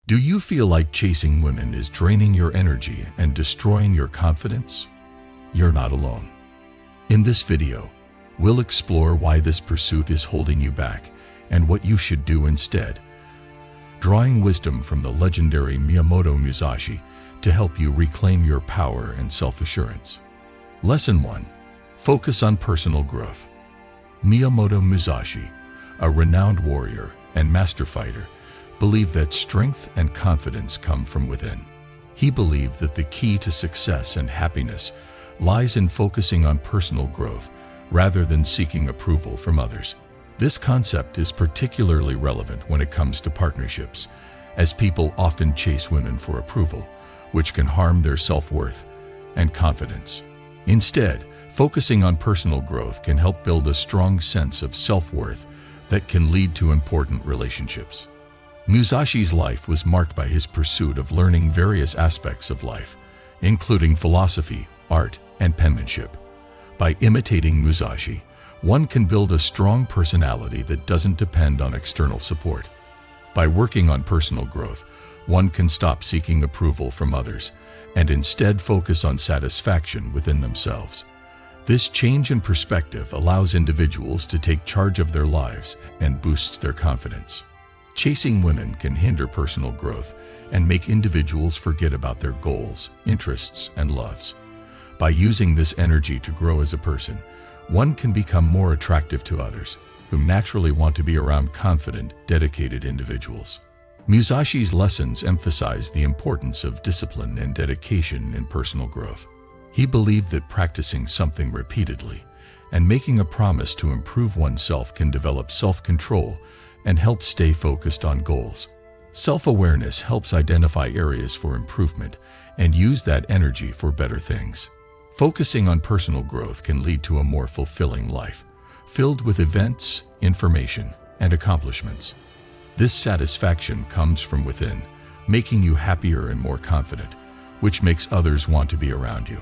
Do you feel like chasing women is draining your energy and destroying your confidence? You're not alone. In this video, we'll explore why this pursuit is holding you back and what you should do instead, drawing wisdom from the legendary Miyamoto Musashi to help you reclaim your power and self-assurance. Lesson 1. Focus on personal growth. Miyamoto Musashi, a renowned warrior and master fighter, believed that strength and confidence come from within. He believed that the key to success and happiness lies in focusing on personal growth rather than seeking approval from others. This concept is particularly relevant when it comes to partnerships, as people often chase women for approval, which can harm their self-worth and confidence. Instead, focusing on personal growth can help build a strong sense of self-worth that can lead to important relationships. Musashi's life was marked by his pursuit of learning various aspects of life, including philosophy, art, and penmanship. By imitating Musashi, one can build a strong personality that doesn't depend on external support. By working on personal growth, one can stop seeking approval from others and instead focus on satisfaction within themselves. This change in perspective allows individuals to take charge of their lives and boosts their confidence. Chasing women can hinder personal growth and make individuals forget about their goals, interests, and loves. By using this energy to grow as a person, one can become more attractive to others, who naturally want to be around confident, dedicated individuals. Musashi's lessons emphasize the importance of discipline and dedication in personal growth. He believed that practicing something repeatedly and making a promise to improve oneself can develop self-control and help stay focused on goals. Self-awareness helps identify areas for improvement and use that energy for better things. Focusing on personal growth can lead to a more fulfilling life, filled with events, information, and accomplishments. This satisfaction comes from within, making you happier and more confident, which makes others want to be around you.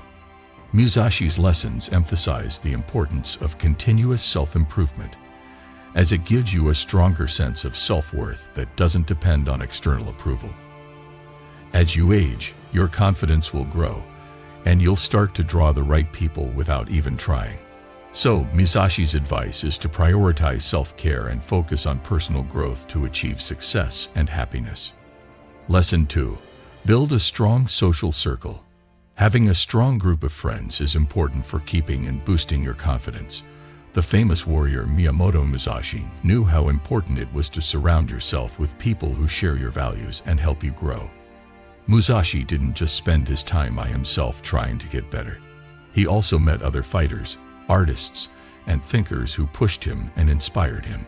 Musashi's lessons emphasize the importance of continuous self-improvement, as it gives you a stronger sense of self-worth that doesn't depend on external approval. As you age, your confidence will grow, and you'll start to draw the right people without even trying. So, Musashi's advice is to prioritize self-care and focus on personal growth to achieve success and happiness. Lesson 2. Build a strong social circle. Having a strong group of friends is important for keeping and boosting your confidence. The famous warrior Miyamoto Musashi knew how important it was to surround yourself with people who share your values and help you grow. Musashi didn't just spend his time by himself trying to get better. He also met other fighters, artists, and thinkers who pushed him and inspired him.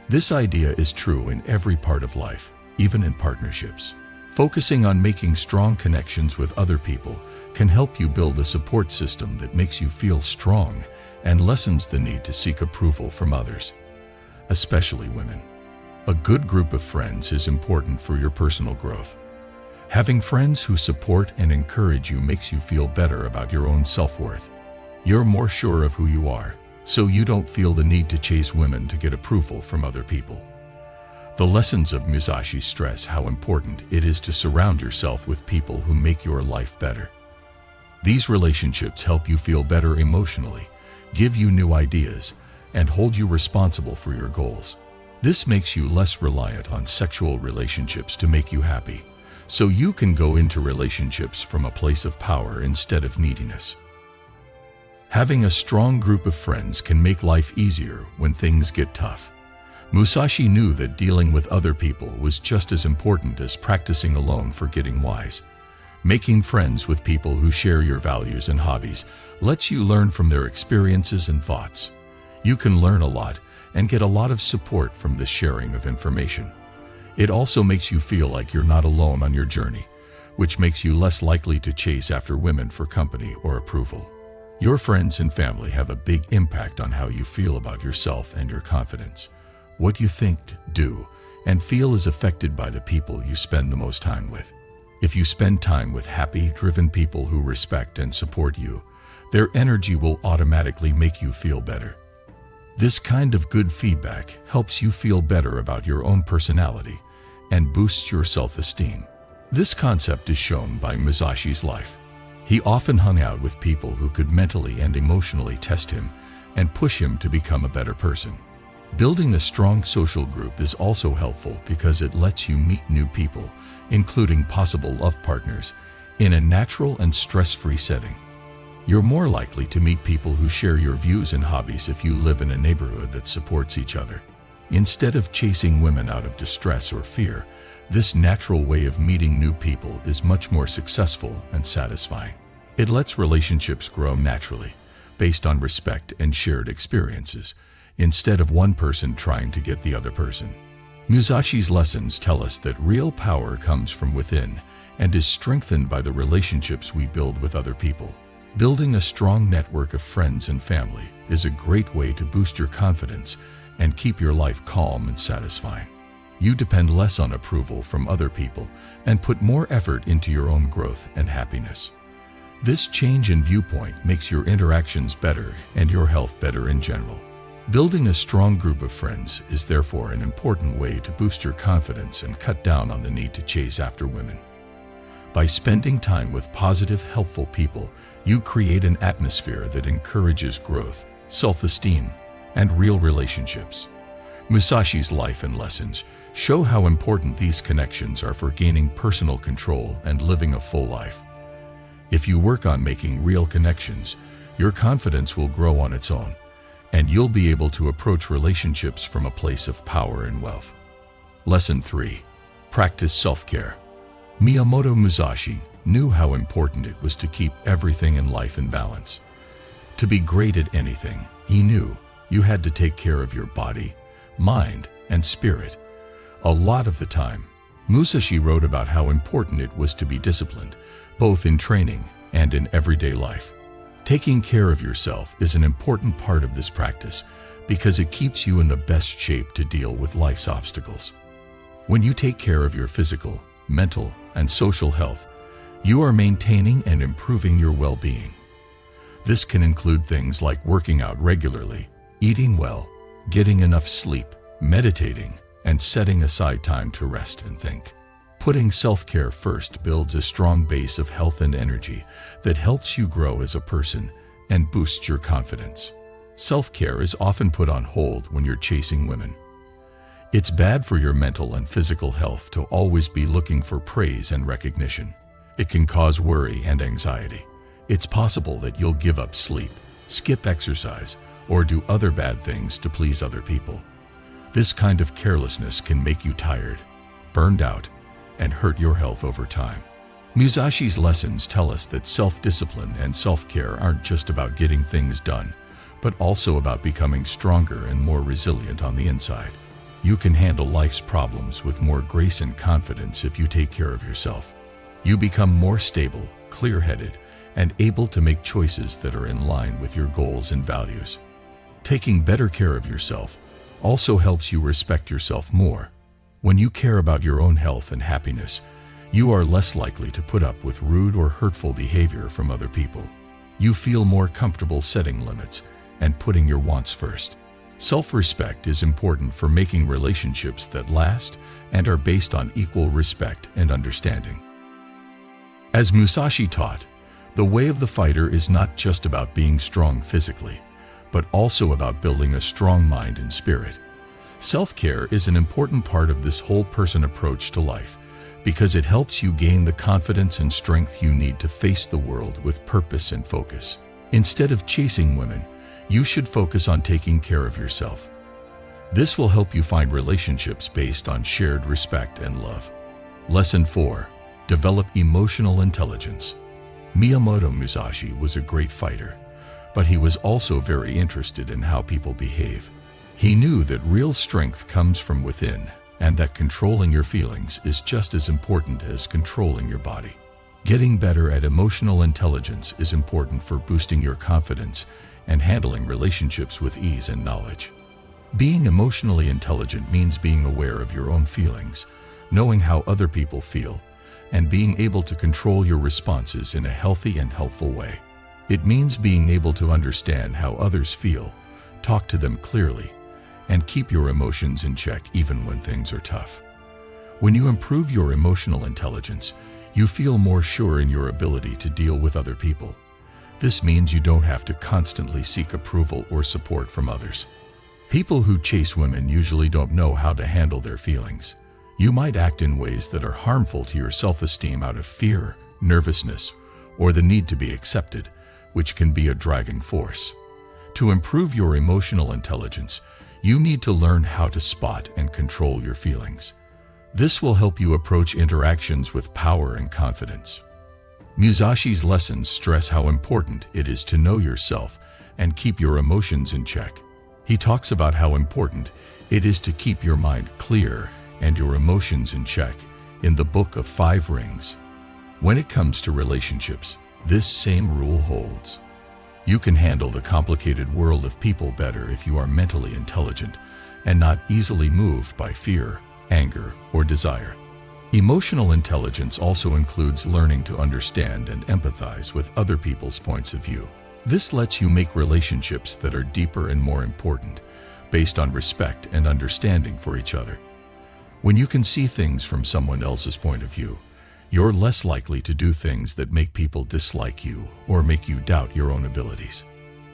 This idea is true in every part of life, even in partnerships. Focusing on making strong connections with other people can help you build a support system that makes you feel strong and lessens the need to seek approval from others, especially women. A good group of friends is important for your personal growth. Having friends who support and encourage you makes you feel better about your own self-worth. You're more sure of who you are, so you don't feel the need to chase women to get approval from other people. The lessons of Musashi stress how important it is to surround yourself with people who make your life better. These relationships help you feel better emotionally, give you new ideas, and hold you responsible for your goals. This makes you less reliant on sexual relationships to make you happy, so you can go into relationships from a place of power instead of neediness. Having a strong group of friends can make life easier when things get tough. Musashi knew that dealing with other people was just as important as practicing alone for getting wise. Making friends with people who share your values and hobbies lets you learn from their experiences and thoughts. You can learn a lot and get a lot of support from the sharing of information. It also makes you feel like you're not alone on your journey, which makes you less likely to chase after women for company or approval. Your friends and family have a big impact on how you feel about yourself and your confidence. What you think, do, and feel is affected by the people you spend the most time with. If you spend time with happy, driven people who respect and support you, their energy will automatically make you feel better. This kind of good feedback helps you feel better about your own personality and boosts your self-esteem. This concept is shown by Musashi's life. He often hung out with people who could mentally and emotionally test him and push him to become a better person. Building a strong social group is also helpful because it lets you meet new people, including possible love partners, in a natural and stress-free setting. You're more likely to meet people who share your views and hobbies if you live in a neighborhood that supports each other. Instead of chasing women out of distress or fear, this natural way of meeting new people is much more successful and satisfying. It lets relationships grow naturally, based on respect and shared experiences, instead of one person trying to get the other person. Musashi's lessons tell us that real power comes from within and is strengthened by the relationships we build with other people. Building a strong network of friends and family is a great way to boost your confidence and keep your life calm and satisfying. You depend less on approval from other people and put more effort into your own growth and happiness. This change in viewpoint makes your interactions better and your health better in general. Building a strong group of friends is therefore an important way to boost your confidence and cut down on the need to chase after women. By spending time with positive, helpful people, you create an atmosphere that encourages growth, self-esteem, and real relationships. Musashi's life and lessons show how important these connections are for gaining personal control and living a full life. If you work on making real connections, your confidence will grow on its own, and you'll be able to approach relationships from a place of power and wealth. Lesson 3. Practice self-care. Miyamoto Musashi knew how important it was to keep everything in life in balance. To be great at anything, he knew you had to take care of your body, mind, and spirit. A lot of the time, Musashi wrote about how important it was to be disciplined, both in training and in everyday life. Taking care of yourself is an important part of this practice because it keeps you in the best shape to deal with life's obstacles. When you take care of your physical, mental, and social health, you are maintaining and improving your well-being. This can include things like working out regularly, eating well, getting enough sleep, meditating, and setting aside time to rest and think. Putting self-care first builds a strong base of health and energy that helps you grow as a person and boosts your confidence. Self-care is often put on hold when you're chasing women. It's bad for your mental and physical health to always be looking for praise and recognition. It can cause worry and anxiety. It's possible that you'll give up sleep, skip exercise, or do other bad things to please other people. This kind of carelessness can make you tired, burned out, and hurt your health over time. Musashi's lessons tell us that self-discipline and self-care aren't just about getting things done, but also about becoming stronger and more resilient on the inside. You can handle life's problems with more grace and confidence if you take care of yourself. You become more stable, clear-headed, and able to make choices that are in line with your goals and values. Taking better care of yourself also helps you respect yourself more. When you care about your own health and happiness, you are less likely to put up with rude or hurtful behavior from other people. You feel more comfortable setting limits and putting your wants first. Self-respect is important for making relationships that last and are based on equal respect and understanding. As Musashi taught, the way of the fighter is not just about being strong physically, but also about building a strong mind and spirit. Self-care is an important part of this whole-person approach to life because it helps you gain the confidence and strength you need to face the world with purpose and focus. Instead of chasing women, you should focus on taking care of yourself. This will help you find relationships based on shared respect and love. Lesson 4. Develop emotional intelligence. Miyamoto Musashi was a great fighter, but he was also very interested in how people behave. He knew that real strength comes from within and that controlling your feelings is just as important as controlling your body. Getting better at emotional intelligence is important for boosting your confidence and handling relationships with ease and knowledge. Being emotionally intelligent means being aware of your own feelings, knowing how other people feel, and being able to control your responses in a healthy and helpful way. It means being able to understand how others feel, talk to them clearly, and keep your emotions in check even when things are tough. When you improve your emotional intelligence, you feel more sure in your ability to deal with other people. This means you don't have to constantly seek approval or support from others. People who chase women usually don't know how to handle their feelings. You might act in ways that are harmful to your self-esteem out of fear, nervousness, or the need to be accepted, which can be a driving force. To improve your emotional intelligence, you need to learn how to spot and control your feelings. This will help you approach interactions with power and confidence. Musashi's lessons stress how important it is to know yourself and keep your emotions in check. He talks about how important it is to keep your mind clear and your emotions in check in the Book of 5 Rings. When it comes to relationships, this same rule holds. You can handle the complicated world of people better if you are mentally intelligent and not easily moved by fear, anger, or desire. Emotional intelligence also includes learning to understand and empathize with other people's points of view. This lets you make relationships that are deeper and more important, based on respect and understanding for each other. When you can see things from someone else's point of view, you're less likely to do things that make people dislike you or make you doubt your own abilities.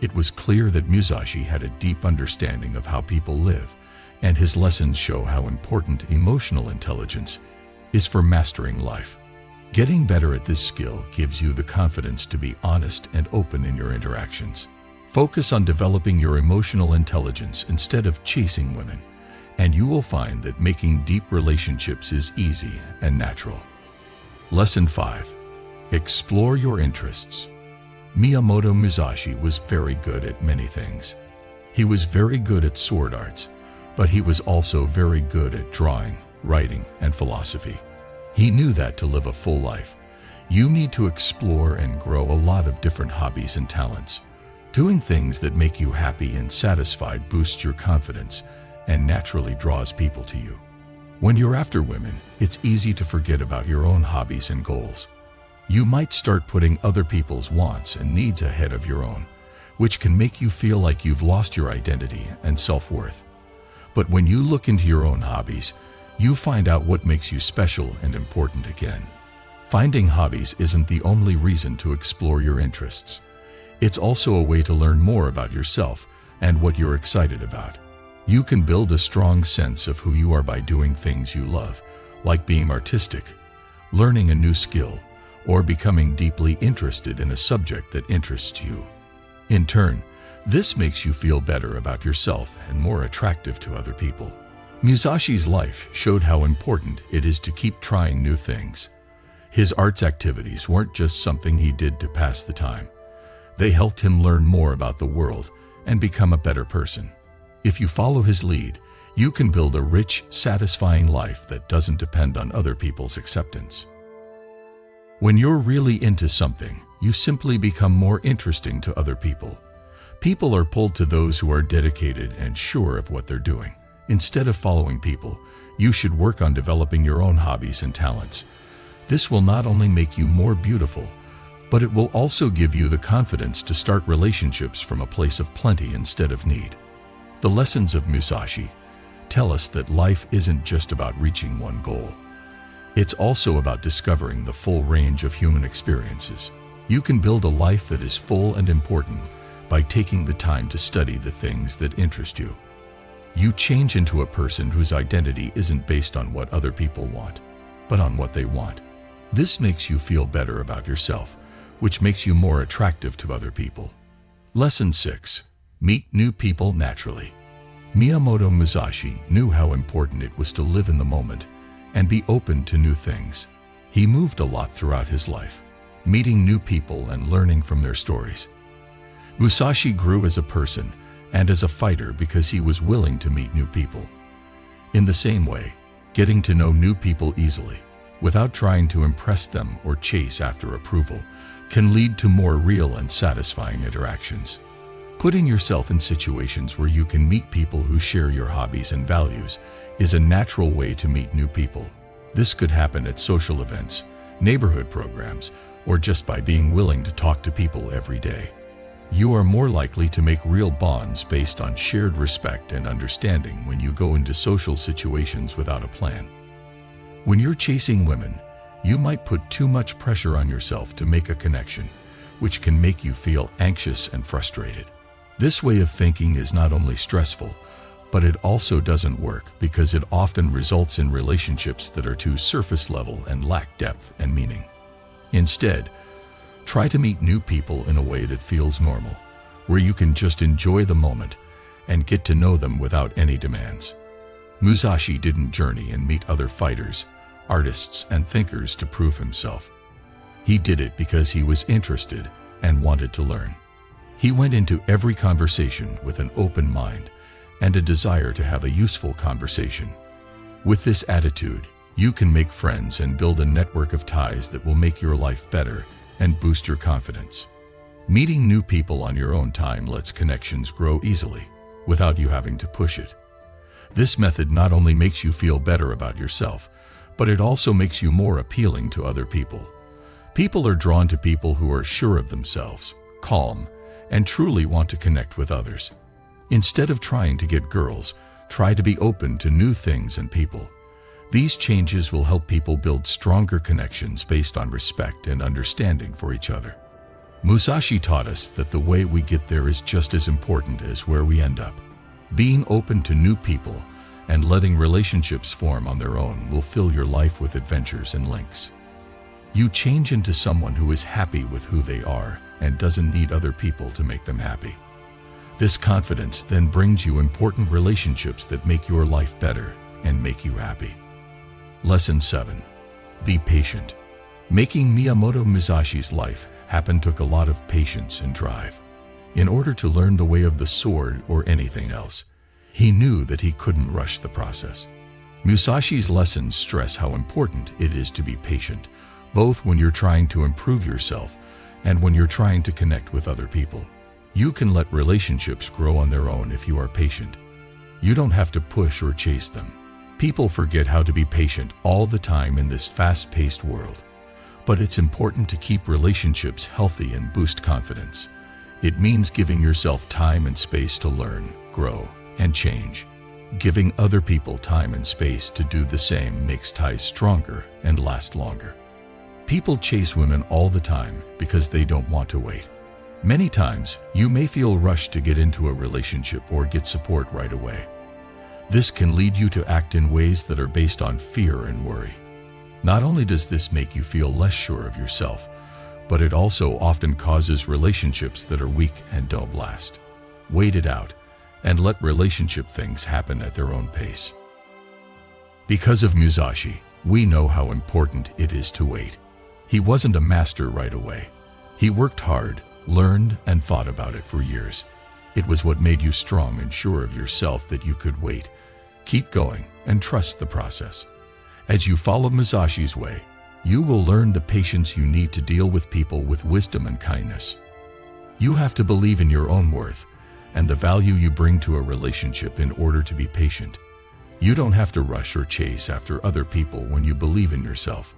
It was clear that Musashi had a deep understanding of how people live, and his lessons show how important emotional intelligence is for mastering life. Getting better at this skill gives you the confidence to be honest and open in your interactions. Focus on developing your emotional intelligence instead of chasing women, and you will find that making deep relationships is easy and natural. Lesson 5. Explore your interests. Miyamoto Musashi was very good at many things. He was very good at sword arts, but he was also very good at drawing, writing, and philosophy. He knew that to live a full life, you need to explore and grow a lot of different hobbies and talents. Doing things that make you happy and satisfied boosts your confidence and naturally draws people to you. When you're after women, it's easy to forget about your own hobbies and goals. You might start putting other people's wants and needs ahead of your own, which can make you feel like you've lost your identity and self-worth. But when you look into your own hobbies, you find out what makes you special and important again. Finding hobbies isn't the only reason to explore your interests. It's also a way to learn more about yourself and what you're excited about. You can build a strong sense of who you are by doing things you love, like being artistic, learning a new skill, or becoming deeply interested in a subject that interests you. In turn, this makes you feel better about yourself and more attractive to other people. Musashi's life showed how important it is to keep trying new things. His arts activities weren't just something he did to pass the time. They helped him learn more about the world and become a better person. If you follow his lead, you can build a rich, satisfying life that doesn't depend on other people's acceptance. When you're really into something, you simply become more interesting to other people. People are pulled to those who are dedicated and sure of what they're doing. Instead of following people, you should work on developing your own hobbies and talents. This will not only make you more beautiful, but it will also give you the confidence to start relationships from a place of plenty instead of need. The lessons of Musashi tell us that life isn't just about reaching one goal. It's also about discovering the full range of human experiences. You can build a life that is full and important by taking the time to study the things that interest you. You change into a person whose identity isn't based on what other people want, but on what they want. This makes you feel better about yourself, which makes you more attractive to other people. Lesson 6. Meet new people naturally. Miyamoto Musashi knew how important it was to live in the moment and be open to new things. He moved a lot throughout his life, meeting new people and learning from their stories. Musashi grew as a person and as a fighter because he was willing to meet new people. In the same way, getting to know new people easily, without trying to impress them or chase after approval, can lead to more real and satisfying interactions. Putting yourself in situations where you can meet people who share your hobbies and values is a natural way to meet new people. This could happen at social events, neighborhood programs, or just by being willing to talk to people every day. You are more likely to make real bonds based on shared respect and understanding when you go into social situations without a plan. When you're chasing women, you might put too much pressure on yourself to make a connection, which can make you feel anxious and frustrated. This way of thinking is not only stressful, but it also doesn't work because it often results in relationships that are too surface level and lack depth and meaning. Instead, try to meet new people in a way that feels normal, where you can just enjoy the moment and get to know them without any demands. Musashi didn't journey and meet other fighters, artists, and thinkers to prove himself. He did it because he was interested and wanted to learn. He went into every conversation with an open mind and a desire to have a useful conversation. With this attitude, you can make friends and build a network of ties that will make your life better and boost your confidence. Meeting new people on your own time lets connections grow easily, without you having to push it. This method not only makes you feel better about yourself, but it also makes you more appealing to other people. People are drawn to people who are sure of themselves, calm, and truly want to connect with others. Instead of trying to get girls, try to be open to new things and people. These changes will help people build stronger connections based on respect and understanding for each other. Musashi taught us that the way we get there is just as important as where we end up. Being open to new people and letting relationships form on their own will fill your life with adventures and links. You change into someone who is happy with who they are and doesn't need other people to make them happy. This confidence then brings you important relationships that make your life better and make you happy. Lesson 7. Be patient. Making Miyamoto Musashi's life happen took a lot of patience and drive. In order to learn the way of the sword or anything else, he knew that he couldn't rush the process. Musashi's lessons stress how important it is to be patient, both when you're trying to improve yourself and when you're trying to connect with other people. You can let relationships grow on their own if you are patient. You don't have to push or chase them. People forget how to be patient all the time in this fast-paced world. But it's important to keep relationships healthy and boost confidence. It means giving yourself time and space to learn, grow, and change. Giving other people time and space to do the same makes ties stronger and last longer. People chase women all the time because they don't want to wait. Many times, you may feel rushed to get into a relationship or get support right away. This can lead you to act in ways that are based on fear and worry. Not only does this make you feel less sure of yourself, but it also often causes relationships that are weak and don't last. Wait it out and let relationship things happen at their own pace. Because of Musashi, we know how important it is to wait. He wasn't a master right away. He worked hard, learned, and thought about it for years. It was what made you strong and sure of yourself that you could wait, keep going, and trust the process. As you follow Musashi's way, you will learn the patience you need to deal with people with wisdom and kindness. You have to believe in your own worth and the value you bring to a relationship in order to be patient. You don't have to rush or chase after other people when you believe in yourself.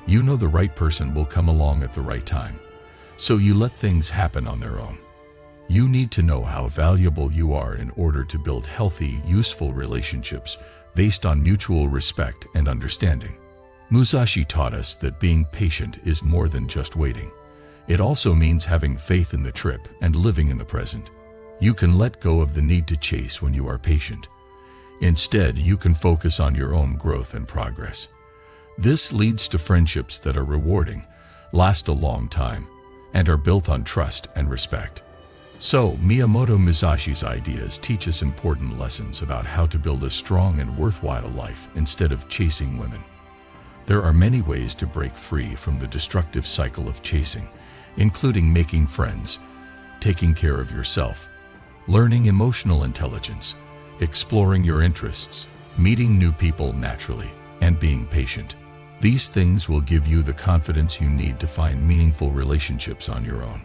You know the right person will come along at the right time, so you let things happen on their own. You need to know how valuable you are in order to build healthy, useful relationships based on mutual respect and understanding. Musashi taught us that being patient is more than just waiting. It also means having faith in the trip and living in the present. You can let go of the need to chase when you are patient. Instead, you can focus on your own growth and progress. This leads to friendships that are rewarding, last a long time, and are built on trust and respect. So, Miyamoto Musashi's ideas teach us important lessons about how to build a strong and worthwhile life instead of chasing women. There are many ways to break free from the destructive cycle of chasing, including making friends, taking care of yourself, learning emotional intelligence, exploring your interests, meeting new people naturally, and being patient. These things will give you the confidence you need to find meaningful relationships on your own.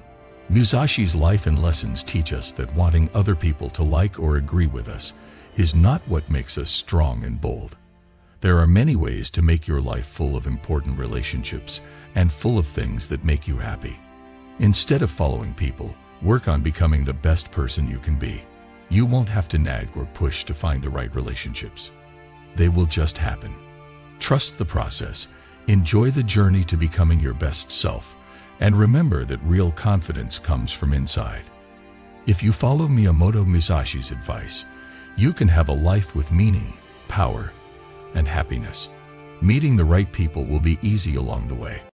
Musashi's life and lessons teach us that wanting other people to like or agree with us is not what makes us strong and bold. There are many ways to make your life full of important relationships and full of things that make you happy. Instead of following people, work on becoming the best person you can be. You won't have to nag or push to find the right relationships. They will just happen. Trust the process, enjoy the journey to becoming your best self, and remember that real confidence comes from inside. If you follow Miyamoto Musashi's advice, you can have a life with meaning, power, and happiness. Meeting the right people will be easy along the way.